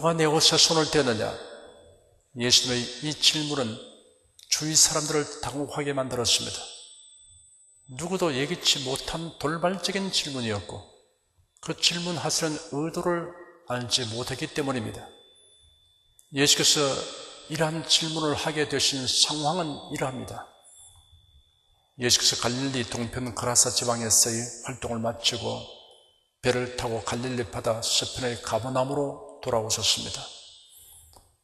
누가 내 옷에 손을 댔느냐? 예수님의 이 질문은 주위 사람들을 당혹하게 만들었습니다. 누구도 예기치 못한 돌발적인 질문이었고 그 질문하시는 의도를 알지 못했기 때문입니다. 예수께서 이러한 질문을 하게 되신 상황은 이러합니다. 예수께서 갈릴리 동편 그라사 지방에서의 활동을 마치고 배를 타고 갈릴리 바다 서편의 가버나움으로 돌아오셨습니다.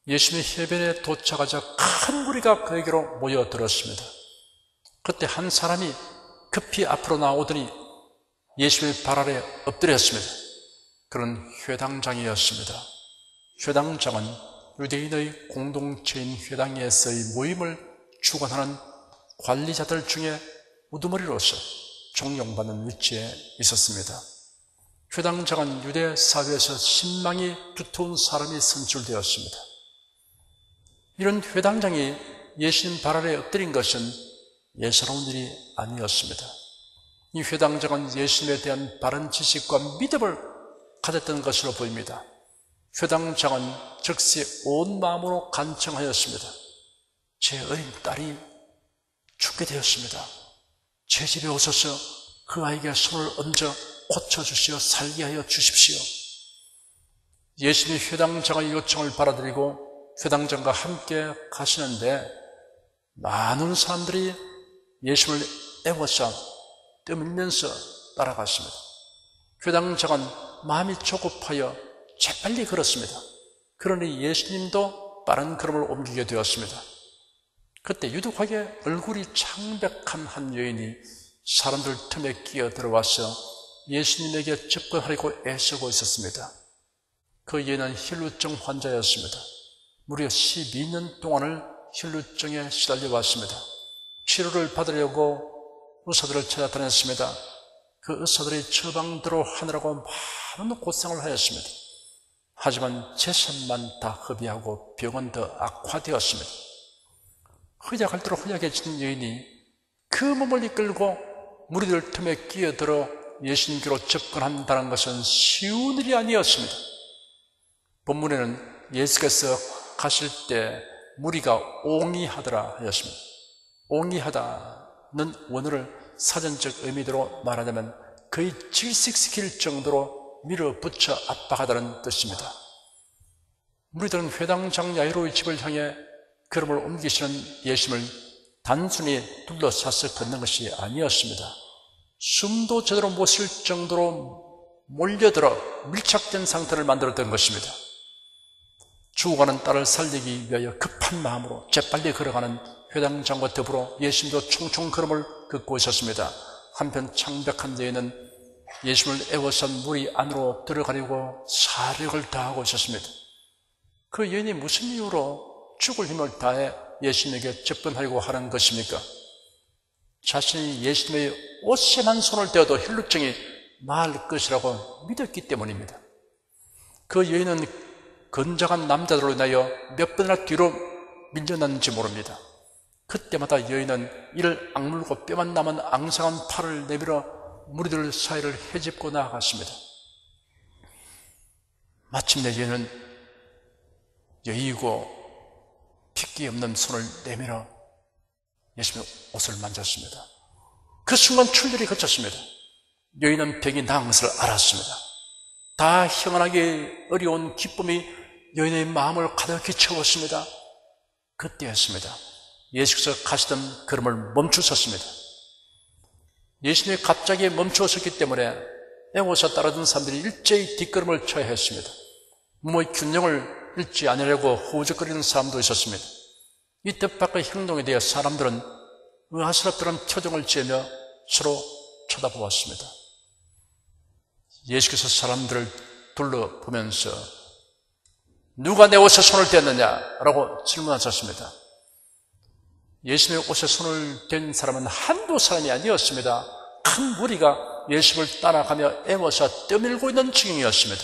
예수님이 해변에 도착하자 큰 무리가 그에게로 모여들었습니다. 그때 한 사람이 급히 앞으로 나오더니 예수님의 발 아래 엎드렸습니다. 그런 회당장이었습니다. 회당장은 유대인의 공동체인 회당에서의 모임을 주관하는 관리자들 중에 우두머리로서 존경받는 위치에 있었습니다. 회당장은 유대 사회에서 신망이 두터운 사람이 선출되었습니다. 이런 회당장이 예수님 발 아래 엎드린 것은 예사로운 일이 아니었습니다. 이 회당장은 예수님에 대한 바른 지식과 믿음을 가졌던 것으로 보입니다. 회당장은 즉시 온 마음으로 간청하였습니다. 제 어린 딸이 죽게 되었습니다. 제 집에 오셔서 그 아이에게 손을 얹어 고쳐주시어 살게 하여 주십시오. 예수님이 회당장의 요청을 받아들이고 회당장과 함께 가시는데 많은 사람들이 예수님을 애워싸 떠밀면서 따라갔습니다. 회당장은 마음이 조급하여 재빨리 걸었습니다. 그러니 예수님도 빠른 걸음을 옮기게 되었습니다. 그때 유독하게 얼굴이 창백한 한 여인이 사람들 틈에 끼어들어와서 예수님에게 접근하려고 애쓰고 있었습니다. 그 여인은 혈루증 환자였습니다. 무려 12년 동안을 혈루증에 시달려 왔습니다. 치료를 받으려고 의사들을 찾아다녔습니다. 그 의사들이 처방대로 하느라고 많은 고생을 하였습니다. 하지만 재산만 다 허비하고 병은 더 악화되었습니다. 허약할 대로 허약해진 여인이 그 몸을 이끌고 무리들 틈에 끼어들어 예수님께로 접근한다는 것은 쉬운 일이 아니었습니다. 본문에는 예수께서 가실 때 무리가 옹이하더라 하였습니다. 옹이하다는 원어를 사전적 의미대로 말하자면 거의 질식시킬 정도로 밀어붙여 압박하다는 뜻입니다. 무리들은 회당장 야이로의 집을 향해 걸음을 옮기시는 예수님을 단순히 둘러싸서 걷는 것이 아니었습니다. 숨도 제대로 못 쉴 정도로 몰려들어 밀착된 상태를 만들었던 것입니다. 죽어가는 딸을 살리기 위하여 급한 마음으로 재빨리 걸어가는 회당장과 더불어 예수님도 총총 걸음을 걷고 있었습니다. 한편 창백한 여인은 예수님을 애워싼 무리 안으로 들어가려고 사력을 다하고 있었습니다. 그 여인이 무슨 이유로 죽을 힘을 다해 예수님에게 접근하려고 하는 것입니까? 자신이 예수님의 옷에만 손을 대어도 혈루증이 나을 것이라고 믿었기 때문입니다. 그 여인은 건장한 남자들로 인하여 몇 번이나 뒤로 밀려났는지 모릅니다. 그때마다 여인은 이를 악물고 뼈만 남은 앙상한 팔을 내밀어 무리들 사이를 헤집고 나아갔습니다. 마침내 여인은 여의고 핏기 없는 손을 내밀어 예수님의 옷을 만졌습니다. 그 순간 출혈이 그쳤습니다. 여인은 병이 나은 것을 알았습니다. 다 형언하기 어려운 기쁨이 여인의 마음을 가득히 채웠습니다. 그때였습니다. 예수께서 가시던 걸음을 멈추셨습니다. 예수님이 갑자기 멈추었기 때문에 애워서 따르던 사람들이 일제히 뒷걸음을 쳐야 했습니다. 몸의 균형을 잃지 않으려고 후적거리는 사람도 있었습니다. 이 뜻밖의 행동에 대해 사람들은 의아스럽다는 표정을 지으며 서로 쳐다보았습니다. 예수께서 사람들을 둘러보면서 누가 내 옷에 손을 댔느냐라고 질문하셨습니다. 예수님의 옷에 손을 댄 사람은 한두 사람이 아니었습니다. 큰 무리가 예수를 따라가며 애워서 떠밀고 있는 중이었습니다.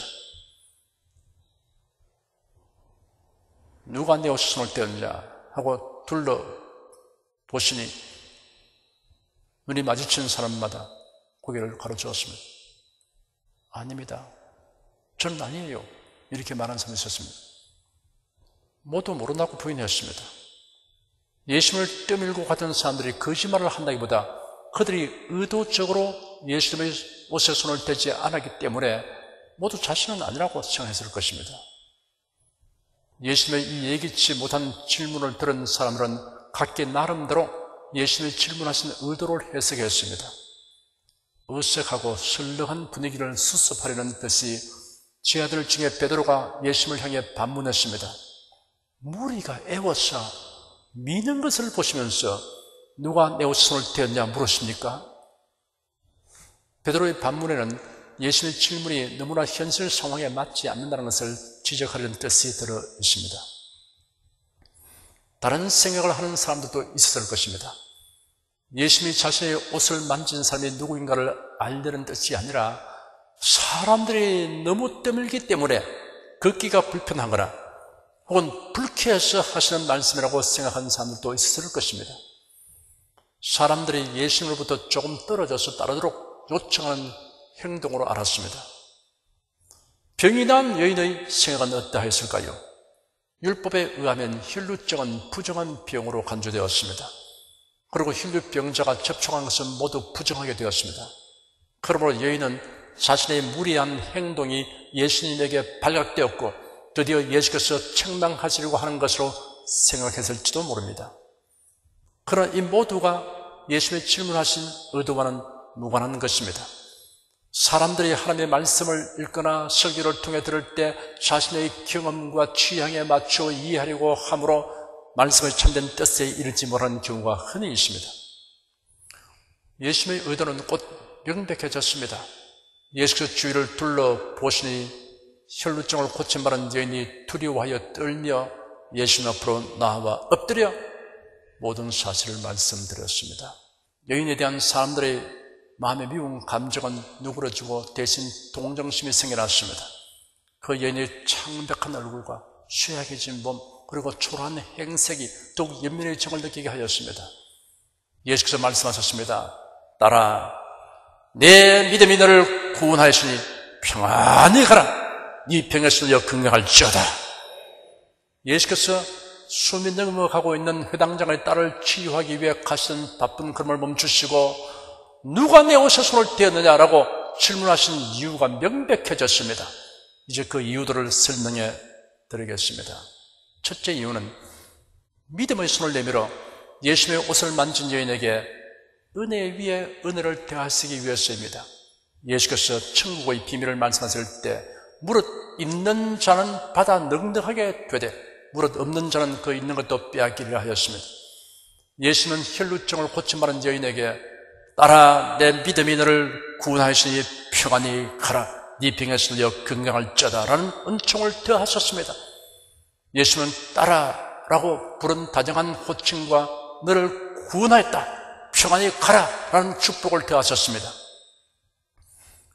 누가 내 옷에 손을 댔느냐 하고 둘러보시니 눈이 마주치는 사람마다 고개를 가로저었습니다. 아닙니다. 저는 아니에요. 이렇게 말하는 사람이 있었습니다. 모두 모른다고 부인했습니다. 예수님을 떠밀고 가던 사람들이 거짓말을 한다기보다 그들이 의도적으로 예수님의 옷에 손을 대지 않았기 때문에 모두 자신은 아니라고 생각했을 것입니다. 예수님의 이 예기치 못한 질문을 들은 사람들은 각기 나름대로 예수님이 질문하신 의도를 해석했습니다. 어색하고 설렁한 분위기를 수습하려는 듯이 제 아들 중에 베드로가 예수님을 향해 반문했습니다. 무리가 애워서 미는 것을 보시면서 누가 내 옷에 손을 대었냐 물으십니까? 베드로의 반문에는 예수님의 질문이 너무나 현실 상황에 맞지 않는다는 것을 지적하려는 뜻이 들어 있습니다. 다른 생각을 하는 사람들도 있었을 것입니다. 예수님이 자신의 옷을 만진 사람이 누구인가를 알려는 뜻이 아니라 사람들이 너무 떠밀기 때문에 걷기가 불편하거나 혹은 불쾌해서 하시는 말씀이라고 생각하는 사람들도 있었을 것입니다. 사람들이 예수님으로부터 조금 떨어져서 따르도록 요청하는 행동으로 알았습니다. 병이 난 여인의 생각은 어떠했을까요? 율법에 의하면 혈루증은 부정한 병으로 간주되었습니다. 그리고 혈루병자가 접촉한 것은 모두 부정하게 되었습니다. 그러므로 여인은 자신의 무리한 행동이 예수님에게 발각되었고 드디어 예수께서 책망하시려고 하는 것으로 생각했을지도 모릅니다. 그러나 이 모두가 예수님의 질문하신 의도와는 무관한 것입니다. 사람들이 하나님의 말씀을 읽거나 설교를 통해 들을 때 자신의 경험과 취향에 맞춰 이해하려고 함으로 말씀의 참된 뜻에 이르지 못하는 경우가 흔히 있습니다. 예수님의 의도는 곧 명백해졌습니다. 예수께서 주위를 둘러보시니 혈루증을 고친 바른 여인이 두려워하여 떨며 예수님 앞으로 나와 엎드려 모든 사실을 말씀드렸습니다. 여인에 대한 사람들의 마음의 미운 감정은 누그러지고 대신 동정심이 생겨났습니다. 그 여인의 창백한 얼굴과 쇠약해진 몸 그리고 초라한 행색이 더욱 연민의 정을 느끼게 하였습니다. 예수께서 말씀하셨습니다. 딸아, 내 믿음이 너를 구원하였으니 평안히 가라. 네 병에서 너 건강할지어다. 예수께서 숨이 넘어가고 있는 회당장의 딸을 치유하기 위해 가시던 바쁜 걸음을 멈추시고 누가 내 옷에 손을 대었느냐라고 질문하신 이유가 명백해졌습니다. 이제 그 이유들을 설명해 드리겠습니다. 첫째 이유는 믿음의 손을 내밀어 예수님의 옷을 만진 여인에게 은혜 위에 은혜를 더하시기 위해서입니다. 예수께서 천국의 비밀을 말씀하실 때 무릇 있는 자는 받아 넉넉하게 되되 무릇 없는 자는 그 있는 것도 빼앗기리라 하였습니다. 예수는 혈루증을 고친 바른 여인에게 딸아, 내 믿음이 너를 구원하시니 평안히 가라. 네 병에서 너 건강할지어다 라는 은총을 더하셨습니다. 예수는 딸아라고 부른 다정한 호칭과 너를 구원하였다. 평안히 가라 라는 축복을 더하셨습니다.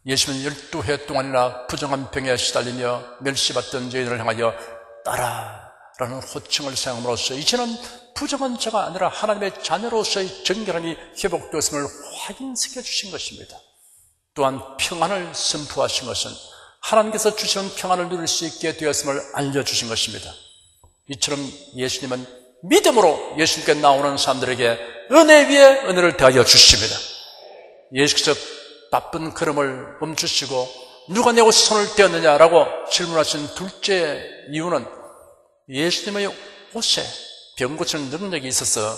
예수는 12해 동안이나 부정한 병에 시달리며 멸시받던 여인을 향하여 딸아라는 호칭을 사용함으로써 이제는 부정한 자가 아니라 하나님의 자녀로서의 정결함이 회복되었음을 확인시켜 주신 것입니다. 또한 평안을 선포하신 것은 하나님께서 주시는 평안을 누릴 수 있게 되었음을 알려주신 것입니다. 이처럼 예수님은 믿음으로 예수님께 나오는 사람들에게 은혜 위에 은혜를 더하여 주십니다. 예수께서 바쁜 걸음을 멈추시고 누가 내 옷에 손을 떼었느냐라고 질문하신 둘째 이유는 예수님의 옷에 병 고치는 능력이 있어서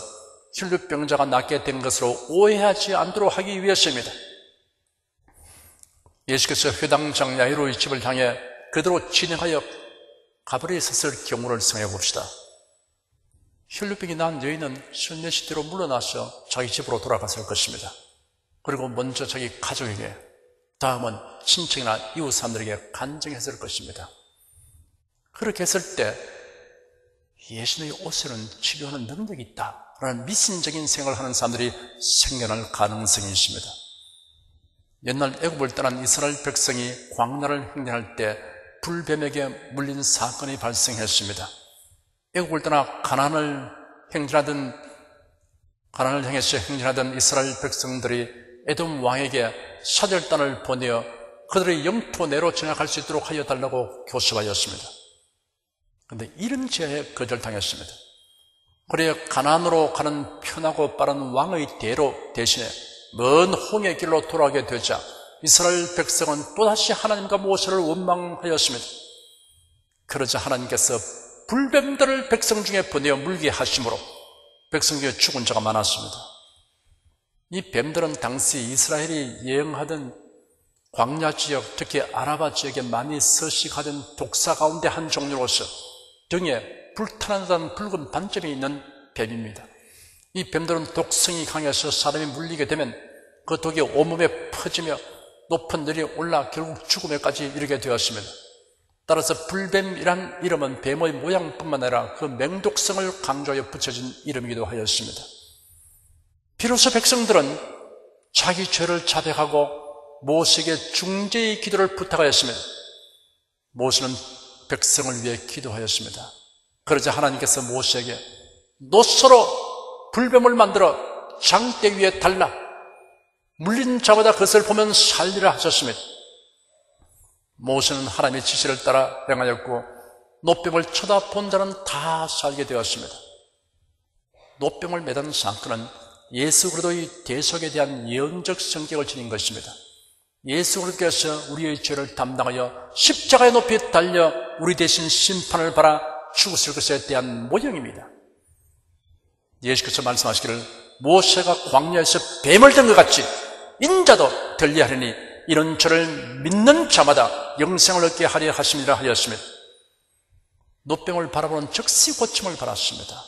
혈루병자가 낫게 된 것으로 오해하지 않도록 하기 위해서입니다. 예수께서 회당장 야이로의 집을 향해 그대로 진행하여 가버리에 섰을 경우를 생각해 봅시다. 혈루병이 난 여인은 순례시대로 물러나서 자기 집으로 돌아갔을 것입니다. 그리고 먼저 자기 가족에게, 다음은 친척이나 이웃 사람들에게 간증했을 것입니다. 그렇게 했을 때 예수님의 옷에는 치료하는 능력이 있다라는 미신적인 생각을 하는 사람들이 생겨날 가능성이 있습니다. 옛날 애굽을 떠난 이스라엘 백성이 광야를 행진할 때 불뱀에게 물린 사건이 발생했습니다. 애굽을 떠나 가나안을 향해서 행진하던 이스라엘 백성들이 에돔 왕에게 사절단을 보내어 그들의 영토 내로 진학할 수 있도록 하여 달라고 교섭하였습니다. 그런데 이런 제안에 거절당했습니다. 그래야 가나안으로 가는 편하고 빠른 왕의 대로 대신에 먼 홍해 길로 돌아가게 되자 이스라엘 백성은 또다시 하나님과 모세를 원망하였습니다. 그러자 하나님께서 불뱀들을 백성 중에 보내어 물게 하심으로 백성 중에 죽은 자가 많았습니다. 이 뱀들은 당시 이스라엘이 여행하던 광야 지역, 특히 아라바 지역에 많이 서식하던 독사 가운데 한 종류로서 등에 불타난다는 붉은 반점이 있는 뱀입니다. 이 뱀들은 독성이 강해서 사람이 물리게 되면 그 독이 온몸에 퍼지며 높은 들이 올라 결국 죽음에까지 이르게 되었습니다. 따라서 불뱀이란 이름은 뱀의 모양뿐만 아니라 그 맹독성을 강조하여 붙여진 이름이기도 하였습니다. 비로소 백성들은 자기 죄를 자백하고 모세에게 중재의 기도를 부탁하였습니다. 모세는 백성을 위해 기도하였습니다. 그러자 하나님께서 모세에게 노소로 불뱀을 만들어 장대 위에 달라 물린 자마다 그것을 보면 살리라 하셨습니다. 모세는 하나님의 지시를 따라 행하였고 노뱀을 쳐다본 자는 다 살게 되었습니다. 노뱀을 매단 사건은 예수 그리스도의 대속에 대한 예언적 성격을 지닌 것입니다. 예수 그리스도께서 우리의 죄를 담당하여 십자가에 높이 달려 우리 대신 심판을 받아 죽으실 것에 대한 모형입니다. 예수께서 말씀하시기를 모세가 광야에서 뱀을 든 것 같이 인자도 들리하리니 이런 저를 믿는 자마다 영생을 얻게 하려 하심이라 하였습니다. 노병을 바라보는 즉시 고침을 받았습니다.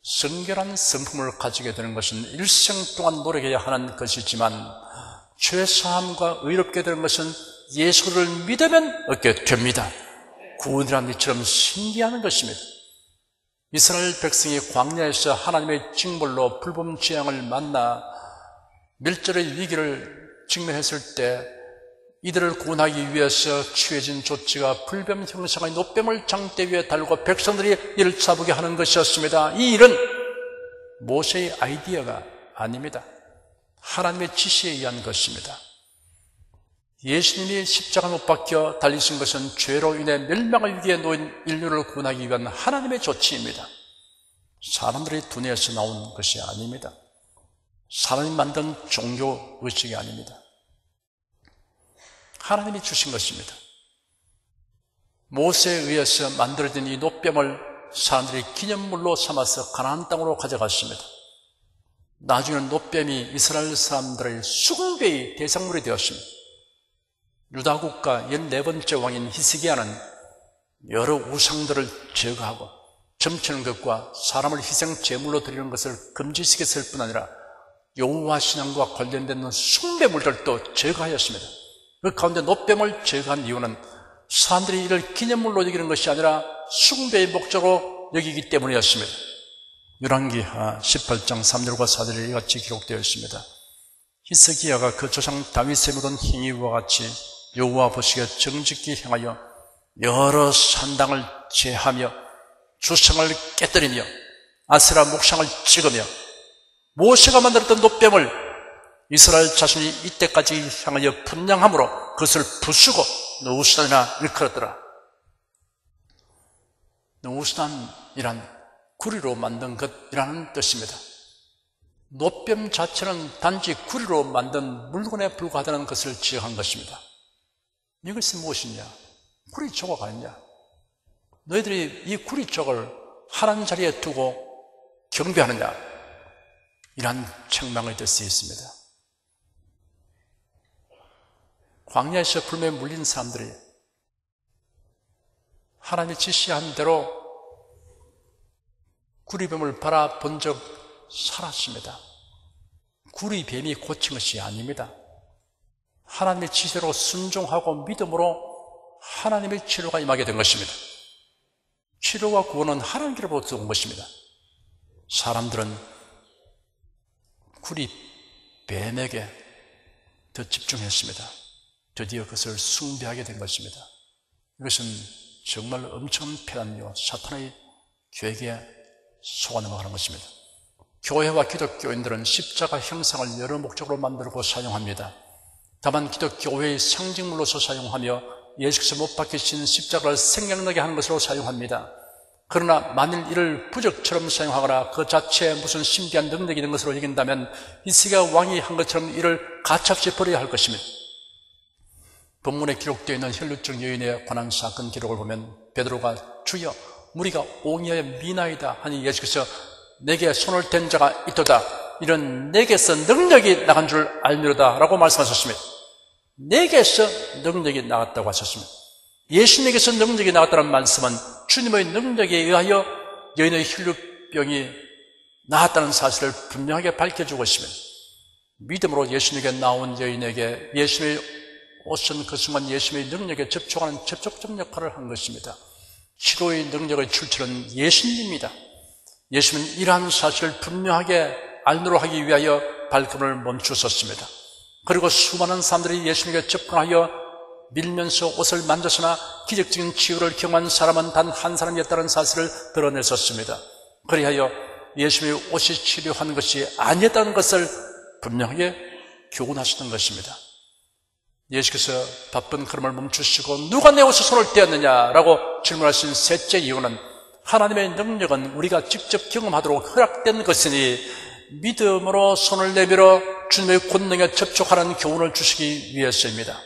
성결한 성품을 가지게 되는 것은 일생 동안 노력해야 하는 것이지만 죄사함과 의롭게 되는 것은 예수를 믿으면 얻게 됩니다. 구원이라는 이처럼 신기한 것입니다. 이스라엘 백성이 광야에서 하나님의 징벌로 불법 재앙을 만나 멸절의 위기를 직면했을 때 이들을 구원하기 위해서 취해진 조치가 불뱀 형상의 노뱀을 장대 위에 달고 백성들이 이를 잡게 하는 것이었습니다. 이 일은 모세의 아이디어가 아닙니다. 하나님의 지시에 의한 것입니다. 예수님이 십자가 못 박혀 달리신 것은 죄로 인해 멸망의 위기에 놓인 인류를 구원하기 위한 하나님의 조치입니다. 사람들의 두뇌에서 나온 것이 아닙니다. 사람이 만든 종교 의식이 아닙니다. 하나님이 주신 것입니다. 모세에 의해서 만들어진 이 노뱀을 사람들이 기념물로 삼아서 가나안 땅으로 가져갔습니다. 나중에는 노뱀이 이스라엘 사람들의 숭배의 대상물이 되었습니다. 유다 국가 14번째 왕인 히스기야는 여러 우상들을 제거하고 점치는 것과 사람을 희생 제물로 드리는 것을 금지시켰을 뿐 아니라 여호와 신앙과 관련된 숭배물들도 제거하였습니다. 그 가운데 노뱀을 제거한 이유는 사람들이 이를 기념물로 여기는 것이 아니라 숭배의 목적으로 여기기 때문이었습니다. 열왕기하 18장 3절과 4절에 이같이 기록되어 있습니다. 히스기야가 그 조상 다윗의 모든 행위와 같이 여호와 보시기에 정직히 행하여 여러 산당을 제하며 주성을 깨뜨리며 아세라 목상을 찍으며 모세가 만들었던 노뱀을 이스라엘 자손이 이때까지 향하여 분양함으로 그것을 부수고 느우스단이나 일컬었더라. 느우스단이란 구리로 만든 것이라는 뜻입니다. 노뱀 자체는 단지 구리로 만든 물건에 불과하다는 것을 지적한 것입니다. 이것이 무엇이냐? 구리 조각 아니냐? 너희들이 이 구리 쪽을 하나님 자리에 두고 경배하느냐? 이런 책망을 들 수 있습니다. 광야에서 불매에 물린 사람들이 하나님이 지시한 대로 구리뱀을 바라본 적 살았습니다. 구리뱀이 고친 것이 아닙니다. 하나님의 지시로 순종하고 믿음으로 하나님의 치료가 임하게 된 것입니다. 치료와 구원은 하나님께로부터 온 것입니다. 사람들은 구리뱀에게 더 집중했습니다. 드디어 그것을 숭배하게 된 것입니다. 이것은 정말 엄청난 폐단이요 사탄의 계획에 속아 넘어가는 것입니다. 교회와 기독교인들은 십자가 형상을 여러 목적으로 만들고 사용합니다. 다만 기독교회의 상징물로서 사용하며 예수께서 못 박히신 십자가를 생각나게 하는 것으로 사용합니다. 그러나 만일 이를 부적처럼 사용하거나 그 자체에 무슨 신비한 능력이 있는 것으로 여긴다면 히스기야 왕이 한 것처럼 이를 가차없이 버려야 할 것입니다. 본문에 기록되어 있는 혈루증 여인에 관한 사건 기록을 보면 베드로가 주여 무리가 옹이하여 미나이다 하니 예수께서 내게 손을 댄 자가 있도다. 이런 내게서 능력이 나간 줄 알미로다 라고 말씀하셨습니다. 내게서 능력이 나갔다고 하셨습니다. 예수님에게서 능력이 나갔다는 말씀은 주님의 능력에 의하여 여인의 혈루병이 나았다는 사실을 분명하게 밝혀주고 있습니다. 믿음으로 예수님에게 나온 여인에게 예수님이 오신 그 순간 예수님의 능력에 접촉하는 접촉점 역할을 한 것입니다. 치료의 능력의 출처는 예수님입니다. 예수님은 이러한 사실을 분명하게 알도록 하기 위하여 발걸음을 멈추셨습니다. 그리고 수많은 사람들이 예수님에게 접근하여 밀면서 옷을 만졌으나 기적적인 치유를 경험한 사람은 단 한 사람이었다는 사실을 드러냈었습니다. 그리하여 예수님의 옷이 치료한 것이 아니었다는 것을 분명하게 교훈하셨던 것입니다. 예수께서 바쁜 걸음을 멈추시고 누가 내 옷에 손을 떼었느냐라고 질문하신 셋째 이유는 하나님의 능력은 우리가 직접 경험하도록 허락된 것이니 믿음으로 손을 내밀어 주님의 권능에 접촉하는 교훈을 주시기 위해서입니다.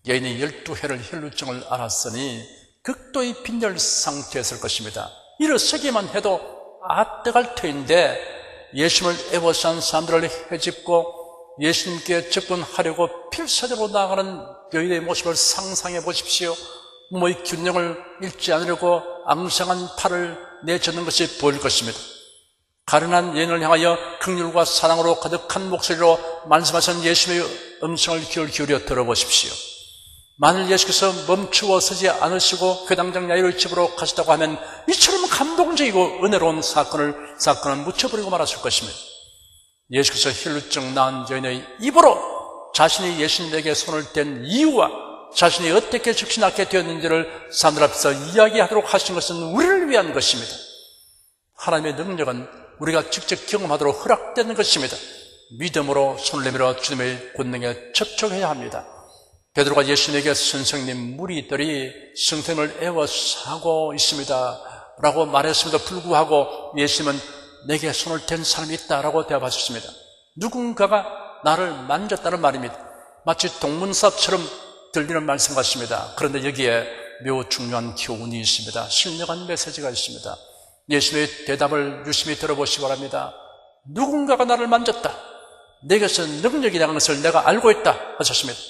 여인이 12회를 혈루증을 앓았으니 극도의 빈혈 상태였을 것입니다. 일어서기만 해도 뜨갈 터인데 예수님을 애워싼 사람들을 헤집고 예수님께 접근하려고 필사적으로 나아가는 여인의 모습을 상상해 보십시오. 몸의 균형을 잃지 않으려고 앙상한 팔을 내젓는 것이 보일 것입니다. 가련한 여인을 향하여 긍휼과 사랑으로 가득한 목소리로 말씀하신 예수님의 음성을 귀를 기울여 들어보십시오. 만일 예수께서 멈추어 서지 않으시고 회당장 야이로의 집으로 가시다고 하면 이처럼 감동적이고 은혜로운 사건을 묻혀버리고 말았을 것입니다. 예수께서 혈루증 나은 여인의 입으로 자신이 예수님에게 손을 댄 이유와 자신이 어떻게 즉시 낫게 되었는지를 사람들 앞에서 이야기하도록 하신 것은 우리를 위한 것입니다. 하나님의 능력은 우리가 직접 경험하도록 허락되는 것입니다. 믿음으로 손을 내밀어 주님의 권능에 접촉해야 합니다. 베드로가 예수님에게 선생님, 무리들이 성령을 애워싸고 있습니다 라고 말했음에도 불구하고 예수님은 내게 손을 댄 사람이 있다라고 대답하셨습니다. 누군가가 나를 만졌다는 말입니다. 마치 동문서처럼 들리는 말씀 같습니다. 그런데 여기에 매우 중요한 교훈이 있습니다. 신령한 메시지가 있습니다. 예수님의 대답을 유심히 들어보시기 바랍니다. 누군가가 나를 만졌다. 내게서 능력이 나간 것을 내가 알고 있다 하셨습니다.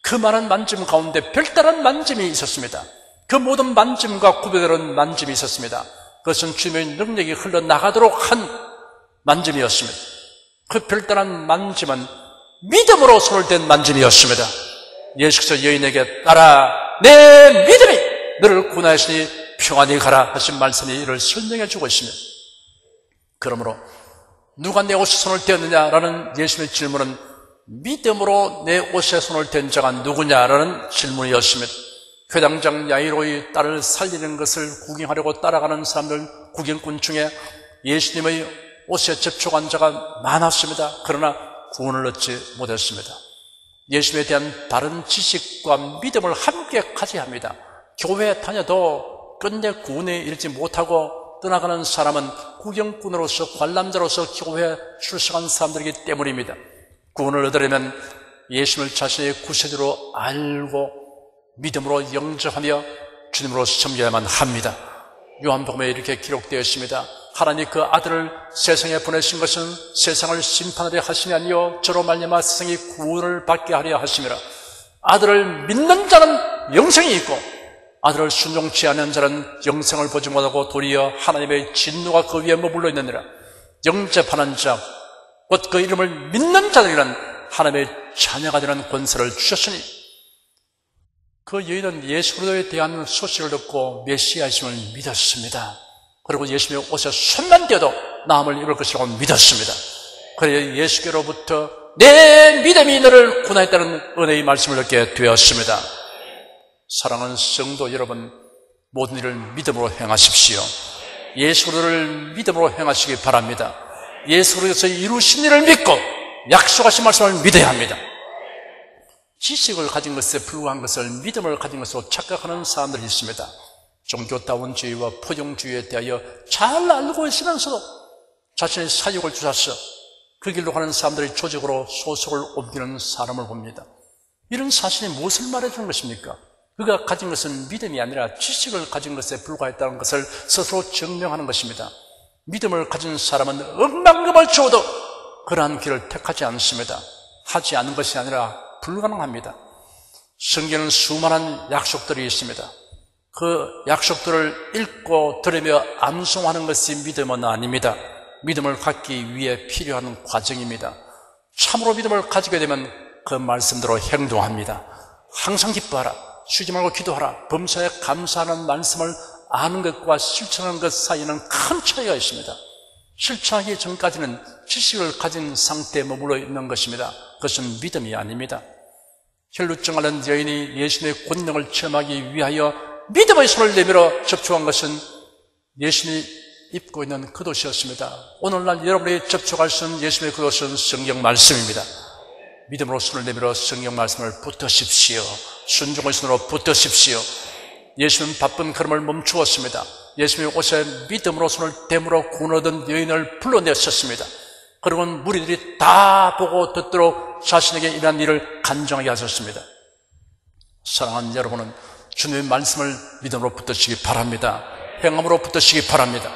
그 많은 만짐 가운데 별다른 만짐이 있었습니다. 그 모든 만짐과 구별되는 만짐이 있었습니다. 그것은 주님의 능력이 흘러나가도록 한 만짐이었습니다. 그 별다른 만짐은 믿음으로 손을 댄 만짐이었습니다. 예수께서 여인에게 따라 내 믿음이 너를 구원하시니 평안히 가라 하신 말씀이 이를 설명해 주고 있습니다. 그러므로 누가 내 옷에 손을 떼었느냐라는 예수님의 질문은 믿음으로 내 옷에 손을 댄 자가 누구냐라는 질문이었습니다. 회당장 야이로의 딸을 살리는 것을 구경하려고 따라가는 사람들 구경꾼 중에 예수님의 옷에 접촉한 자가 많았습니다. 그러나 구원을 얻지 못했습니다. 예수님에 대한 바른 지식과 믿음을 함께 가져야 합니다. 교회에 다녀도 끝내 구원에 이르지 못하고 떠나가는 사람은 구경꾼으로서 관람자로서 교회에 출석한 사람들이기 때문입니다. 구원을 얻으려면 예수님을 자신의 구세주로 알고 믿음으로 영접하며 주님으로 섬겨야만 합니다. 요한복음에 이렇게 기록되어 있습니다. 하나님 그 아들을 세상에 보내신 것은 세상을 심판하려 하심이 아니요 저로 말미암아 세상이 구원을 받게 하려 하심이라. 아들을 믿는 자는 영생이 있고 아들을 순종치 않는 자는 영생을 보지 못하고 도리어 하나님의 진노가 그 위에 머물러 있느니라. 영접하는 자 곧 그 이름을 믿는 자들에게는 하나님의 자녀가 되는 권세를 주셨으니 그 여인은 예수 그리스도에 대한 소식을 듣고 메시아이심을 믿었습니다. 그리고 예수님의 옷에 손만 떼어도 나음을 입을 것이라고 믿었습니다. 그래서 예수께로부터 내 믿음이 너를 구원했다는 은혜의 말씀을 듣게 되었습니다. 사랑하는 성도 여러분, 모든 일을 믿음으로 행하십시오. 예수 그리스도를 믿음으로 행하시기 바랍니다. 예수 그리스도에서 이루신 일을 믿고 약속하신 말씀을 믿어야 합니다. 지식을 가진 것에 불과한 것을 믿음을 가진 것으로 착각하는 사람들이 있습니다. 종교다원주의와 포용주의에 대하여 잘 알고 있으면서도 자신의 사욕을 주사서 그 길로 가는 사람들이 조직으로 소속을 옮기는 사람을 봅니다. 이런 사실이 무엇을 말해주는 것입니까? 그가 가진 것은 믿음이 아니라 지식을 가진 것에 불과했다는 것을 스스로 증명하는 것입니다. 믿음을 가진 사람은 억만금을 주어도 그러한 길을 택하지 않습니다. 하지 않은 것이 아니라 불가능합니다. 성경에는 수많은 약속들이 있습니다. 그 약속들을 읽고 들으며 암송하는 것이 믿음은 아닙니다. 믿음을 갖기 위해 필요한 과정입니다. 참으로 믿음을 가지게 되면 그 말씀대로 행동합니다. 항상 기뻐하라, 쉬지 말고 기도하라, 범사에 감사하는 말씀을 아는 것과 실천하는 것 사이에는 큰 차이가 있습니다. 실천하기 전까지는 지식을 가진 상태에 머물러 있는 것입니다. 그것은 믿음이 아닙니다. 혈루증 앓는 여인이 예수님의 권능을 체험하기 위하여 믿음의 손을 내밀어 접촉한 것은 예수님이 입고 있는 겉옷이었습니다. 오늘날 여러분이 접촉할 수 있는 예수님의 겉옷은 성경 말씀입니다. 믿음으로 손을 내밀어 성경 말씀을 붙드십시오. 순종의 손으로 붙드십시오. 예수님은 바쁜 걸음을 멈추었습니다. 예수님의 옷에 믿음으로 손을 대물어 구원 얻은 여인을 불러내셨습니다. 그리고 무리들이 다 보고 듣도록 자신에게 일한 일을 간증하게 하셨습니다. 사랑하는 여러분은 주님의 말씀을 믿음으로 붙드시기 바랍니다. 행함으로 붙드시기 바랍니다.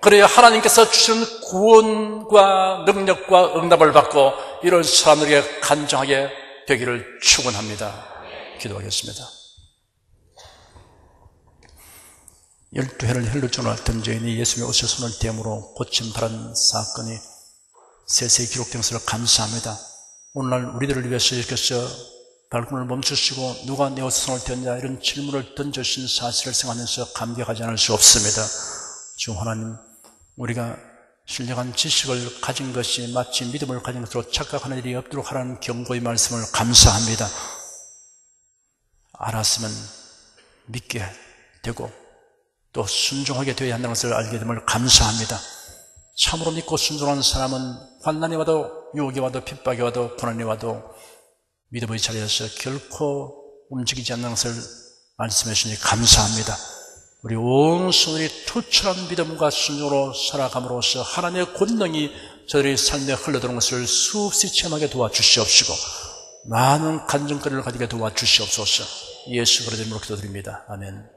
그래야 하나님께서 주시는 구원과 능력과 응답을 받고 이런 사람들에게 간증하게 되기를 축원합니다. 기도하겠습니다. 12회를 혈루증을 앓던 여인이 예수님의 옷에 손을 대므로 고침받은 사건이 세세히 기록된 것을 감사합니다. 오늘날 우리들을 위해서 이렇게서 발걸음을 멈추시고 누가 내 옷에 손을 대었냐 이런 질문을 던져주신 사실을 생각하면서 감격하지 않을 수 없습니다. 주 하나님, 우리가 신령한 지식을 가진 것이 마치 믿음을 가진 것으로 착각하는 일이 없도록 하라는 경고의 말씀을 감사합니다. 알았으면 믿게 되고 또 순종하게 되어야 한다는 것을 알게 됨을 감사합니다. 참으로 믿고 순종하는 사람은 환난이 와도 유혹이 와도 핍박이 와도 고난이 와도 믿음의 자리에서 결코 움직이지 않는 것을 말씀해 주시니 감사합니다. 우리 온 성들이 투철한 믿음과 순종으로 살아감으로써 하나님의 권능이 저들의 삶에 흘러드는 것을 수없이 체험하게 도와주시옵시고 많은 간증거리를 가지게 도와주시옵소서. 예수 그리스도의 이름으로 기도드립니다. 아멘.